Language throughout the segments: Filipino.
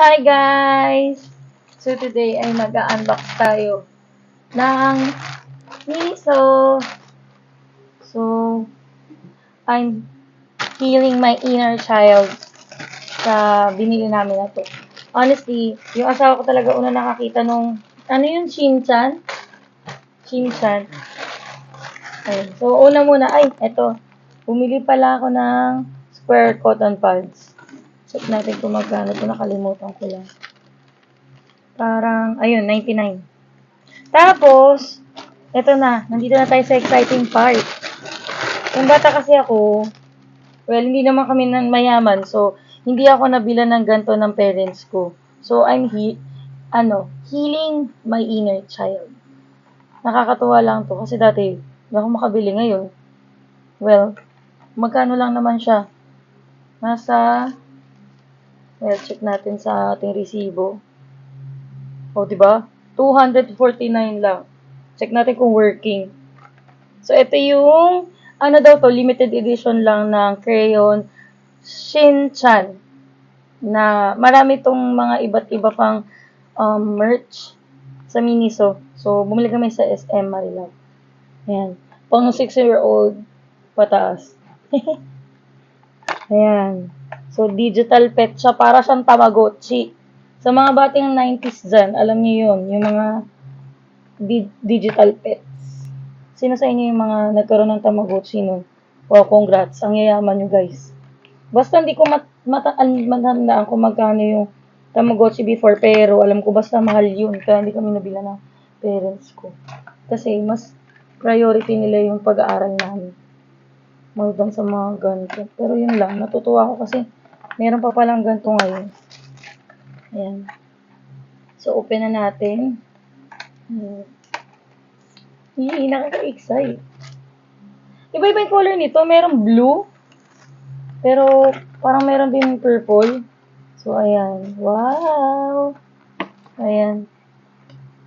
Hi guys! So today ay mag-unbox tayo ng Miniso. So, I'm healing my inner child sa binili namin na to. Honestly, yung asawa ko talaga una nakakita nung, ano yun, Shinchan? Shinchan. Ayun. So, una muna, eto. Bumili pala ako ng square cotton pads. Check natin kung magkano ito. Nakalimutan ko lang. Parang, ayun, 99. Tapos, eto na. Nandito na tayo sa exciting part. Yung bata kasi ako, well, hindi naman kami mayaman. So, hindi ako nabila ng ganito ng parents ko. So, I'm healing my inner child. Nakakatuwa lang to. Kasi dati, hindi ako makabili ngayon. Well, magkano lang naman siya? Check natin sa ating resibo. O, diba? 249 lang. Check natin kung working. So, ito yung, limited edition lang ng crayon Shinchan. Na marami tong mga iba't iba pang merch sa Miniso. So, bumili kami sa SM Marilao. Ayan. Pang 6-year-old pataas. Ayan. So, digital pet siya. Para siyang Tamagotchi. Sa mga bating 90s dyan, alam niyo yun. Yung mga digital pets. Sino sa inyo yung mga nagkaroon ng Tamagotchi nun? Wow, congrats. Ang yayaman nyo, guys. Basta hindi ko matandaan kung magkano yung Tamagotchi before. Pero alam ko basta mahal yun. Kaya hindi kami nabila ng parents ko. Kasi mas priority nila yung pag-aaral namin. More than sa mga ganito. Pero yun lang. Natutuwa ako kasi meron pa palang ganito ngayon. Ayan. So, open na natin. Nakaka-excite. Iba-iba yung color nito. Merong blue. Pero, parang meron din purple. So, ayan. Wow! Ayan.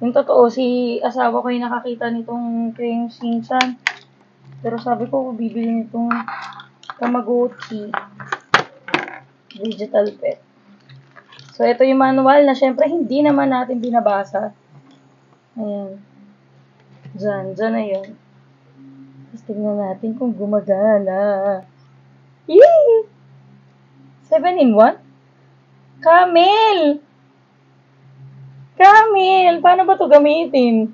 Yung totoo, si asawa ko yung nakakita nitong crayon Shinchan. Pero sabi ko, bibili nitong Tamagotchi. Digital pet. So, ito yung manual na syempre hindi naman natin binabasa. Ayan. Diyan na yun. Tapos tignan natin kung gumagana. Yee! 7-in-1? Camel! Camel! Paano ba to gamitin?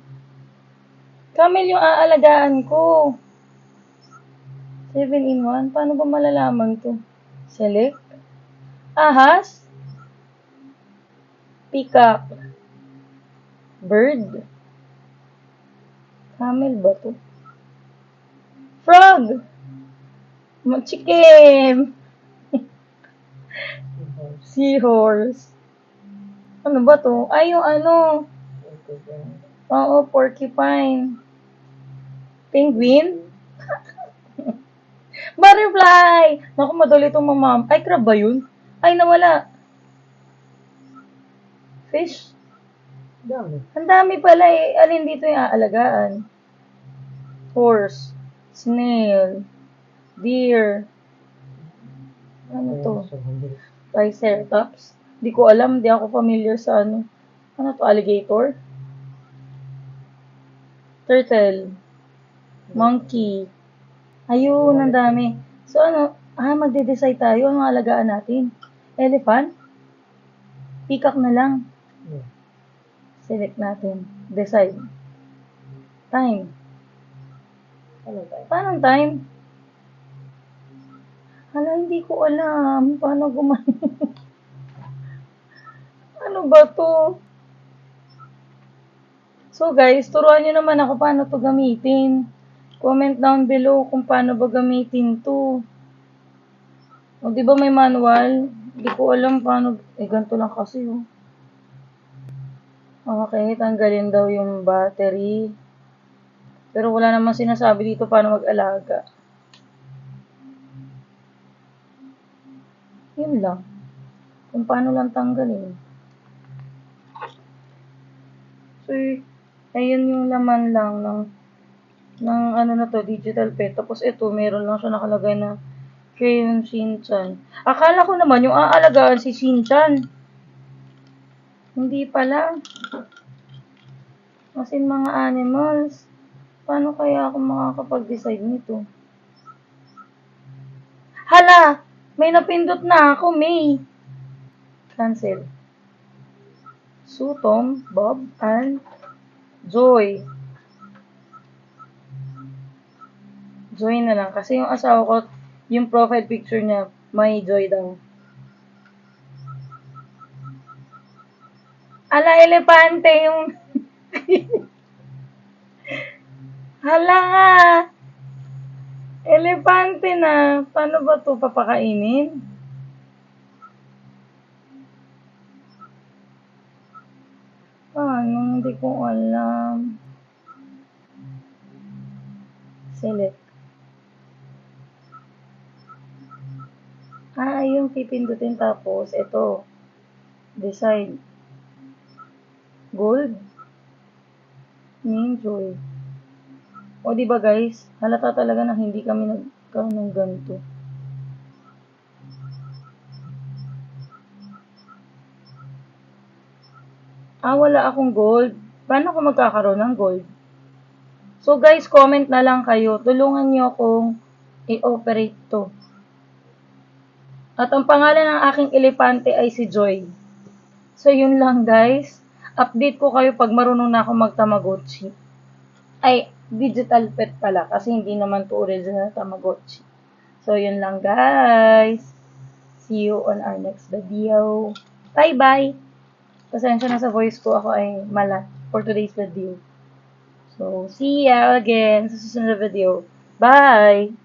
Camel yung aalagaan ko. 7-in-1? Paano ba malalaman to? Select? Ahas? Peacock? Bird? Camel ba to? Frog! Chicken! Seahorse. Ano ba to? Ay, yung Oo, porcupine. Penguin? Butterfly! Naku, madali itong mamam. Ay, crab ba yun? Ay, nawala. Fish? Ang dami pala eh. Alin dito yung aalagaan? Horse. Snail. Deer. Ano to? Triceratops? Di ko alam. Di ako familiar sa ano. Ano to? Alligator? Turtle. Monkey. Ayun, ang dami. So magde-decide tayo. Anong alagaan natin? Elephant? Peacock na lang. Select natin. Decide. Time. Paano time? Hala, hindi ko alam. Paano Ano ba to? So guys, turuan nyo naman ako paano to gamitin. Comment down below kung paano ba gamitin to. O, di ba may manual? Hindi ko alam paano. Ganito lang kasi, oh. Okay, tanggalin daw yung battery. Pero wala namang sinasabi dito paano mag-alaga. Yun lang. Kung paano lang tanggalin. So, ayun yung laman lang ng digital pet. Tapos ito, meron lang siya nakalagay na crayon Shinchan. Akala ko naman yung aalagaan si Shinchan. Hindi pala. As in, mga animals. Paano kaya ako makakapag-decide nito? Hala! May napindot na ako, May. Cancel. Sue, Tom, Bob, and Joy. Joy na lang. Kasi yung asawa ko, yung profile picture niya, may Joy daw. Ala, elepante yung... Hala nga! Elepante na. Paano ba to papakainin? Paano? Hindi ko alam. Select. Yung pipindutin tapos, ito. Decide. Gold. Name Joy. O, diba guys? Halata talaga na hindi kami nagkaroon ng ganito. Wala akong gold. Paano ako magkakaroon ng gold? So guys, comment na lang kayo. Tulungan niyo akong i-operate to. At ang pangalan ng aking elepante ay si Joy. So yun lang guys. Update ko kayo pag marunong na ako mag-Tamagotchi. Ay, digital pet pala. Kasi hindi naman to original Tamagotchi. So yun lang guys. See you on our next video. Bye-bye! Pasensya na sa voice ko. Ako ay malat for today's video. So, see ya again sa susunod na video. Bye!